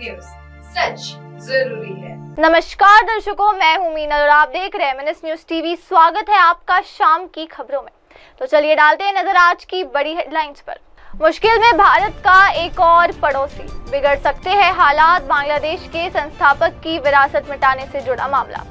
News, सच जरूरी है। नमस्कार दर्शकों, मैं हूं मीनल और आप देख रहे हैं MNS न्यूज टीवी। स्वागत है आपका शाम की खबरों में। तो चलिए डालते हैं नजर आज की बड़ी हेडलाइंस पर। मुश्किल में भारत का एक और पड़ोसी, बिगड़ सकते हैं हालात, बांग्लादेश के संस्थापक की विरासत मिटाने से जुड़ा मामला।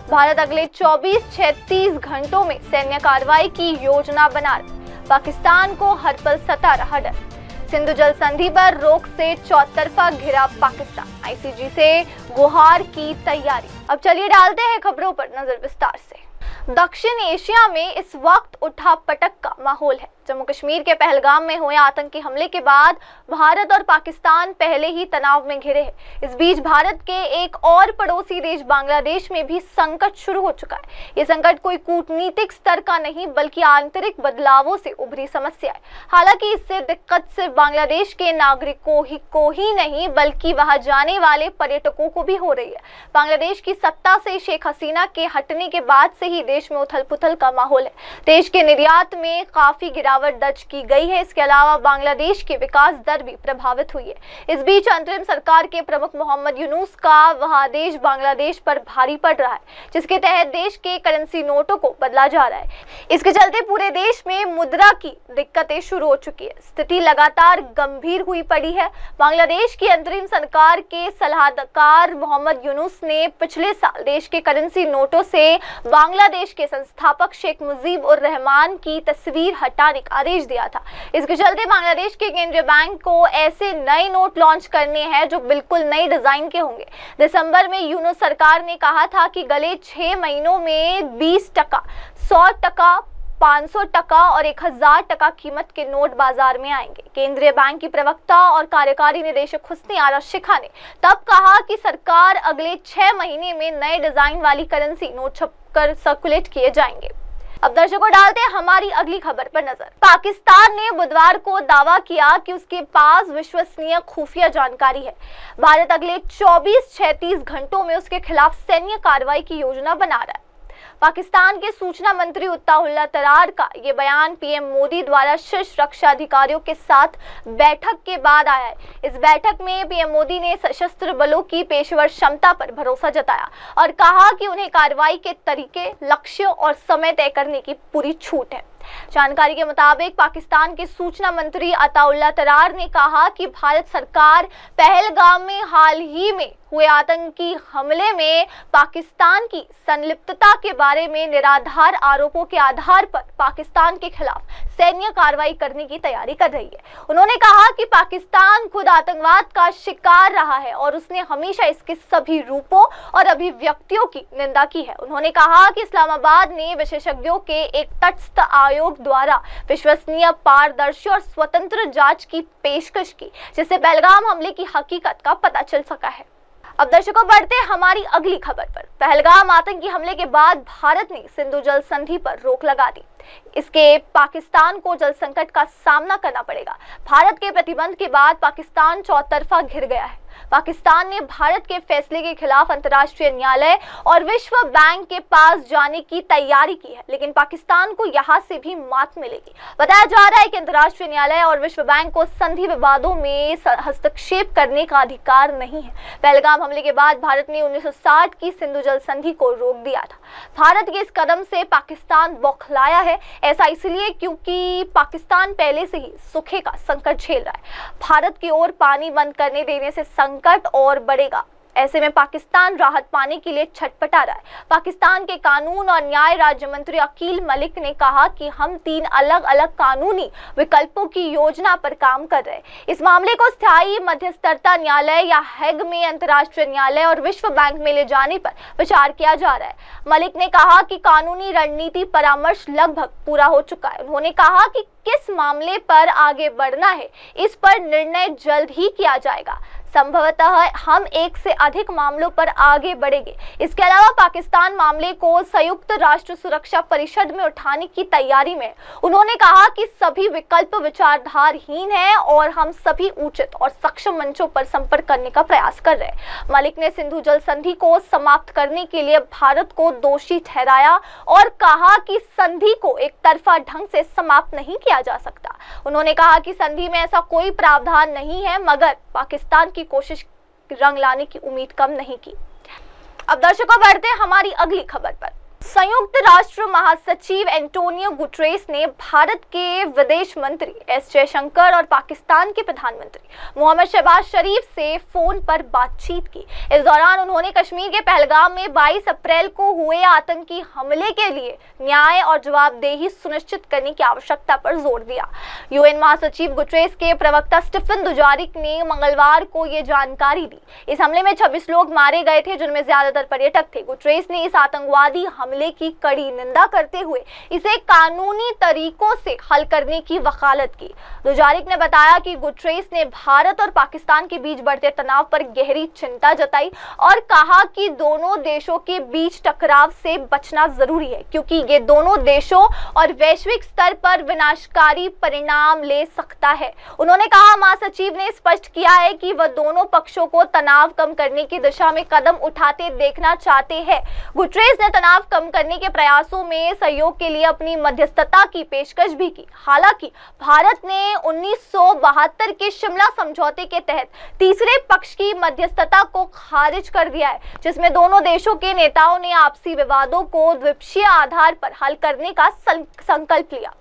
भारत अगले 24-36 घंटों में सैन्य कार्रवाई की योजना बना रहा। पाकिस्तान को हर पल सता रहा डर। सिंधु जल संधि पर रोक से चौतरफा घिरा पाकिस्तान, ICJ से गुहार की तैयारी। अब चलिए डालते हैं खबरों पर नजर विस्तार से। दक्षिण एशिया में इस वक्त उठा पटक का माहौल है। जम्मू कश्मीर के पहलगाम में हुए आतंकी हमले के बाद भारत और पाकिस्तान पहले ही तनाव में घिरे हैं। इस बीच भारत के एक और पड़ोसी देश बांग्लादेश में भी संकट शुरू हो चुका है। ये संकट कोई कूटनीतिक स्तर का नहीं बल्कि आंतरिक बदलावों से उभरी समस्या है। हालांकि इससे दिक्कत सिर्फ बांग्लादेश के नागरिकों को ही नहीं बल्कि वहां जाने वाले पर्यटकों को भी हो रही है। बांग्लादेश की सत्ता से शेख हसीना के हटने के बाद से ही देश में उथल पुथल का माहौल है। देश के निर्यात में काफी गिरावट दर्ज की गई है। इसके अलावा बांग्लादेश की विकास दर भी प्रभावित हुई है। इस बीच अंतरिम सरकार के प्रमुख मोहम्मद यूनुस का वहादेश बांग्लादेश पर भारी पड़ रहा है, जिसके तहत देश के करेंसी नोटों को बदला जा रहा है। इसके चलते पूरे देश में मुद्रा की दिक्कतें शुरू हो चुकी है। स्थिति लगातार गंभीर हुई पड़ी है। बांग्लादेश की अंतरिम सरकार के सलाहकार मोहम्मद यूनुस ने पिछले साल देश के करेंसी नोटों से बांग्लादेश के संस्थापक शेख मुजीब उर रहमान की तस्वीर हटाने का आदेश दिया था। इसके चलते बांग्लादेश के केंद्रीय बैंक को ऐसे नए नोट लॉन्च करने हैं जो बिल्कुल नए डिजाइन के होंगे। दिसंबर में यूनुस सरकार ने कहा था कि अगले 6 महीनों में 20%, 100%, 500% और 1000% कीमत के नोट बाजार में आएंगे। केंद्रीय बैंक की प्रवक्ता और कार्यकारी निदेशक हुस्नी आरा शिखा ने तब कहा कि सरकार अगले 6 महीने में नए डिजाइन वाली करेंसी नोट छपकर सर्कुलेट किए जाएंगे। अब दर्शकों डालते हैं हमारी अगली खबर पर नजर। पाकिस्तान ने बुधवार को दावा किया कि उसके पास विश्वसनीय खुफिया जानकारी है। भारत अगले 24-36 घंटों में उसके खिलाफ सैन्य कार्रवाई की योजना बना रहा है। पाकिस्तान के सूचना मंत्री अताउल्लाह तरार का ये बयान PM मोदी द्वारा शीर्ष रक्षा अधिकारियों के साथ बैठक के बाद आया है। इस बैठक में PM मोदी ने सशस्त्र बलों की पेशेवर क्षमता पर भरोसा जताया और कहा कि उन्हें कार्रवाई के तरीके, लक्ष्य और समय तय करने की पूरी छूट है। जानकारी के मुताबिक पाकिस्तान के सूचना मंत्री अताउल्लाह तरार ने कहा कि भारत सरकार पहलगाम में हाल ही में हुए आतंकी हमले में पाकिस्तान की संलिप्तता के बारे में निराधार आरोपों के आधार पर पाकिस्तान के खिलाफ सैन्य कार्रवाई करने की तैयारी कर रही है। उन्होंने कहा कि पाकिस्तान खुद आतंकवाद का शिकार रहा है और उसने हमेशा इसके सभी रूपों और अभिव्यक्तियों की निंदा की है। उन्होंने कहा कि इस्लामाबाद ने विशेषज्ञों के एक तटस्थ आयोग द्वारा विश्वसनीय, पारदर्शी और स्वतंत्र जांच की पेशकश की, जिससे पहलगाम हमले की हकीकत का पता चल सका है। अब दर्शकों बढ़ते हैं हमारी अगली खबर पर। पहलगाम आतंकी हमले के बाद भारत ने सिंधु जल संधि पर रोक लगा दी। इसके पाकिस्तान को जल संकट का सामना करना पड़ेगा। भारत के प्रतिबंध के बाद पाकिस्तान चौतरफा घिर गया है। पाकिस्तान ने भारत के फैसले के खिलाफ अंतर्राष्ट्रीय न्यायालय और विश्व बैंक के पास जाने की तैयारी की है, लेकिन पाकिस्तान को यहां से भी मात मिलेगी। बताया जा रहा है कि अंतर्राष्ट्रीय न्यायालय और विश्व बैंक को संधि विवादों में हस्तक्षेप करने का अधिकार नहीं है। पहलगाम हमले के बाद भारत ने 1960 की सिंधु जल संधि को रोक दिया था। भारत के इस कदम से पाकिस्तान बौखलाया है। ऐसा इसलिए क्योंकि पाकिस्तान पहले से ही सूखे का संकट झेल रहा है। भारत की ओर पानी बंद करने देने से संकट और बढ़ेगा। ऐसे में पाकिस्तान राहत पाने के लिए छटपटा रहा है। पाकिस्तान के कानून और न्याय राज्य मंत्री अकील मलिक ने कहा कि हम 3 अलग अलग कानूनी विकल्पों की योजना पर काम कर रहे हैं। इस मामले को स्थायी मध्यस्थता न्यायालय या हेग में अंतर्राष्ट्रीय न्यायालय और विश्व बैंक में ले जाने पर विचार किया जा रहा है। मलिक ने कहा कि कानूनी रणनीति परामर्श लगभग पूरा हो चुका है। उन्होंने कहा कि किस मामले पर आगे बढ़ना है, इस पर निर्णय जल्द ही किया जाएगा। संभवतः हम 1 से अधिक मामलों पर आगे बढ़ेंगे। इसके अलावा पाकिस्तान मामले को संयुक्त राष्ट्र सुरक्षा परिषद में उठाने की तैयारी में। उन्होंने कहा कि सभी विकल्प विचारधारहीन हैं और हम सभी उचित और सक्षम मंचों पर संपर्क करने का प्रयास कर रहे हैं। मलिक ने सिंधु जल संधि को समाप्त करने के लिए भारत को दोषी ठहराया और कहा कि संधि को एक तरफा ढंग से समाप्त नहीं किया जा सकता। उन्होंने कहा कि संधि में ऐसा कोई प्रावधान नहीं है, मगर पाकिस्तान की कोशिश रंग लाने की उम्मीद कम नहीं की। अब दर्शकों बढ़ते हैं हमारी अगली खबर पर। संयुक्त राष्ट्र महासचिव एंटोनियो गुटेरेस ने भारत के विदेश मंत्री एस जयशंकर और पाकिस्तान के प्रधानमंत्री मोहम्मद शहबाज शरीफ से फोन पर बातचीत की। इस दौरान उन्होंने कश्मीर के पहलगाम में 22 अप्रैल को हुए आतंकी हमले के लिए न्याय और जवाबदेही सुनिश्चित करने की आवश्यकता पर जोर दिया। यूएन महासचिव गुटेरेस के प्रवक्ता स्टीफन दुजारिक ने मंगलवार को ये जानकारी दी। इस हमले में 26 लोग मारे गए थे, जिनमें ज्यादातर पर्यटक थे। गुटेरेस ने इस आतंकवादी हमले की कड़ी निंदा करते हुए इसे कानूनी तरीकों से हल करने की वकालत की। दुजारिक ने बताया कि गुटेरेस ने भारत और पाकिस्तान के बीच बढ़ते तनाव पर गहरी चिंता जताई और कहा कि दोनों देशों के बीच टकराव से बचना जरूरी है, क्योंकि ये दोनों देशों और वैश्विक स्तर पर विनाशकारी परिणाम ले सकता है। उन्होंने कहा, महासचिव ने स्पष्ट किया है कि वह दोनों पक्षों को तनाव कम करने की दिशा में कदम उठाते देखना चाहते हैं। गुटेरेस ने तनाव कम करने के प्रयासों में सहयोग के लिए अपनी मध्यस्थता की पेशकश भी की। हालांकि भारत ने 1972 के शिमला समझौते के तहत तीसरे पक्ष की मध्यस्थता को खारिज कर दिया है, जिसमें दोनों देशों के नेताओं ने आपसी विवादों को द्विपक्षीय आधार पर हल करने का संकल्प लिया।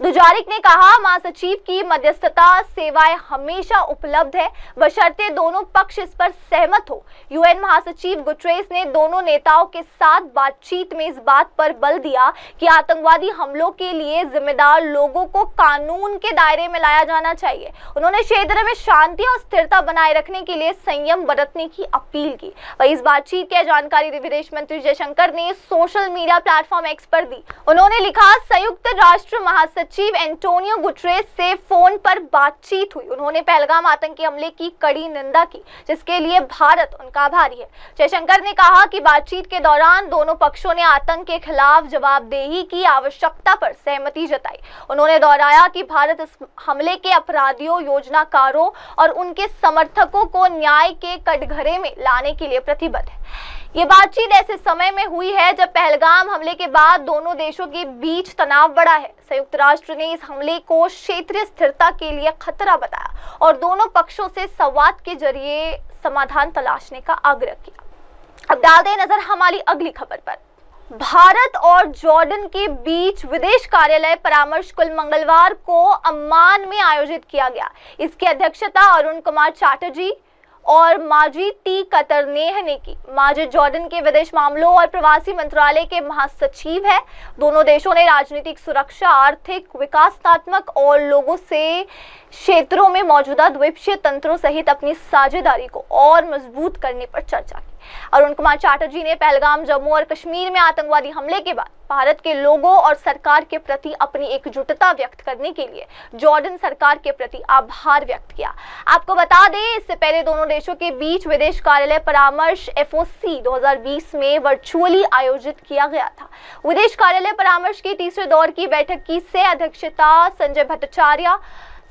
दुजारिक ने कहा, महासचिव की मध्यस्थता सेवाएं हमेशा उपलब्ध है, बशर्ते दोनों पक्ष इस पर सहमत हो। यूएन महासचिव गुटेरेस ने दोनों नेताओं के साथ बातचीत में इस बात पर बल दिया कि आतंकवादी हमलों के लिए जिम्मेदार लोगों को कानून के दायरे में लाया जाना चाहिए। उन्होंने क्षेत्र में शांति और स्थिरता बनाए रखने के लिए संयम बरतने की अपील की। वहीं इस बातचीत की जानकारी विदेश मंत्री जयशंकर ने सोशल मीडिया प्लेटफॉर्म एक्स पर दी। उन्होंने लिखा, संयुक्त राष्ट्र महासचिव एंटोनियो गुटेरेस से फोन पर बातचीत हुई। उन्होंने पहलगाम आतंकी हमले की कड़ी निंदा की, जिसके लिए भारत उनका आभारी है। जयशंकर ने कहा कि बातचीत के दौरान दोनों पक्षों ने आतंक के खिलाफ जवाबदेही की आवश्यकता पर सहमति जताई। उन्होंने दोहराया कि भारत इस हमले के अपराधियों, योजनाकारों और उनके समर्थकों को न्याय के कटघरे में लाने के लिए प्रतिबद्ध है। ये बातचीत ऐसे समय में हुई है जब पहलगाम हमले के बाद दोनों देशों के बीच तनाव बढ़ा है। संयुक्त राष्ट्र ने इस हमले को क्षेत्रीय स्थिरता के लिए खतरा बताया और दोनों पक्षों से संवाद के जरिए समाधान तलाशने का आग्रह किया। अब डालते हैं नजर हमारी अगली खबर पर। भारत और जॉर्डन के बीच विदेश कार्यालय परामर्श कुल मंगलवार को अम्मान में आयोजित किया गया। इसकी अध्यक्षता अरुण कुमार चैटर्जी और माजिद टी कतरनेह ने की। माजिद जॉर्डन के विदेश मामलों और प्रवासी मंत्रालय के महासचिव है। दोनों देशों ने राजनीतिक सुरक्षा, आर्थिक, विकासात्मक और लोगों से क्षेत्रों में मौजूदा द्वीपक्षीय तंत्रों सहित अपनी साझेदारी को और मजबूत करने पर चर्चा की। अरुण कुमार चैटर्जी ने पहलगाम, जम्मू और कश्मीर में आतंकवादी हमले के बाद भारत के लोगों और सरकार के प्रति अपनी एकजुटता व्यक्त करने के लिए जॉर्डन सरकार के प्रति आभार व्यक्त किया। आपको बता दें, इससे पहले दोनों देशों के बीच विदेश कार्यालय परामर्श FOC 2020 में वर्चुअली आयोजित किया गया था। विदेश कार्यालय परामर्श की तीसरे दौर की बैठक की सह अध्यक्षता संजय भट्टाचार्य,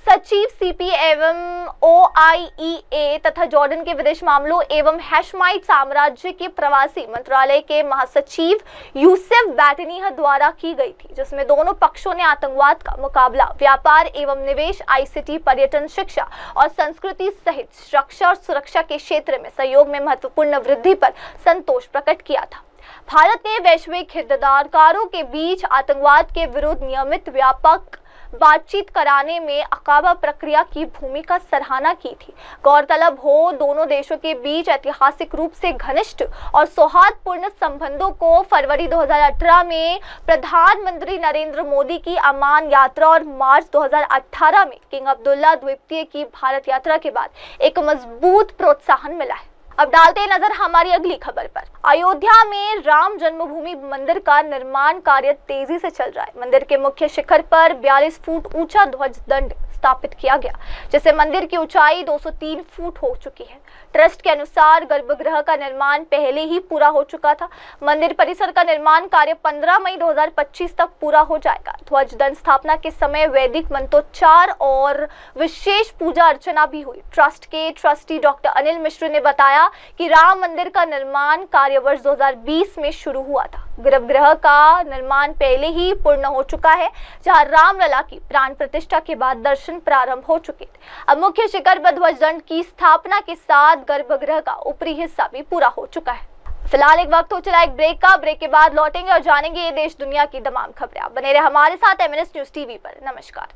सचिव CP एवं OIEA तथा जॉर्डन के विदेश मामलों एवं हैशमाइट साम्राज्य के प्रवासी मंत्रालय के महासचिव यूसुफ बैटनीह द्वारा की गई थी, जिसमें दोनों पक्षों ने आतंकवाद का मुकाबला, व्यापार एवं निवेश, ICT, पर्यटन, शिक्षा और संस्कृति सहित रक्षा और सुरक्षा के क्षेत्र में सहयोग में महत्वपूर्ण वृद्धि पर संतोष प्रकट किया था। भारत ने वैश्विक हितधारकों के बीच आतंकवाद के विरुद्ध नियमित व्यापक बातचीत कराने में अकाबा प्रक्रिया की भूमिका सराहना की थी। गौरतलब हो, दोनों देशों के बीच ऐतिहासिक रूप से घनिष्ठ और सौहार्दपूर्ण संबंधों को फरवरी 2018 में प्रधानमंत्री नरेंद्र मोदी की अमान यात्रा और मार्च 2018 में किंग अब्दुल्ला द्वितीय की भारत यात्रा के बाद एक मजबूत प्रोत्साहन मिला है। अब डालते हैं नजर हमारी अगली खबर पर। अयोध्या में राम जन्मभूमि मंदिर का निर्माण कार्य तेजी से चल रहा है। मंदिर के मुख्य शिखर पर 42 फुट ऊंचा ध्वज दंड स्थापित किया गया, जिससे मंदिर की ऊंचाई 203 फुट हो चुकी है। ट्रस्ट के अनुसार गर्भगृह का निर्माण पहले ही पूरा हो चुका था। मंदिर परिसर का निर्माण कार्य 15 मई 2025 तक पूरा हो जाएगा। ध्वज दंड स्थापना के समय वैदिक मंत्रोच्चार और विशेष पूजा अर्चना भी हुई। ट्रस्ट के ट्रस्टी डॉक्टर अनिल मिश्र ने बताया था कि राम मंदिर का निर्माण कार्य वर्ष 2020 में शुरू हुआ था। गर्भगृह का निर्माण पहले ही पूर्ण हो चुका है, जहां रामलला की प्राण प्रतिष्ठा के बाद दर्शन प्रारंभ हो चुके थे। अब मुख्य शिखर पर ध्वज दंड की स्थापना के साथ गर्भगृह का ऊपरी हिस्सा भी पूरा हो चुका है। फिलहाल एक वक्त हो चला एक ब्रेक का। ब्रेक के बाद लौटेंगे और जानेंगे ये देश दुनिया की तमाम खबरें। आप बने रहे हमारे साथ एमएनएस न्यूज टीवी पर। नमस्कार।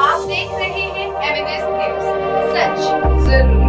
आप देख रहे हैं एमएनएस न्यूज, सच जरूरी।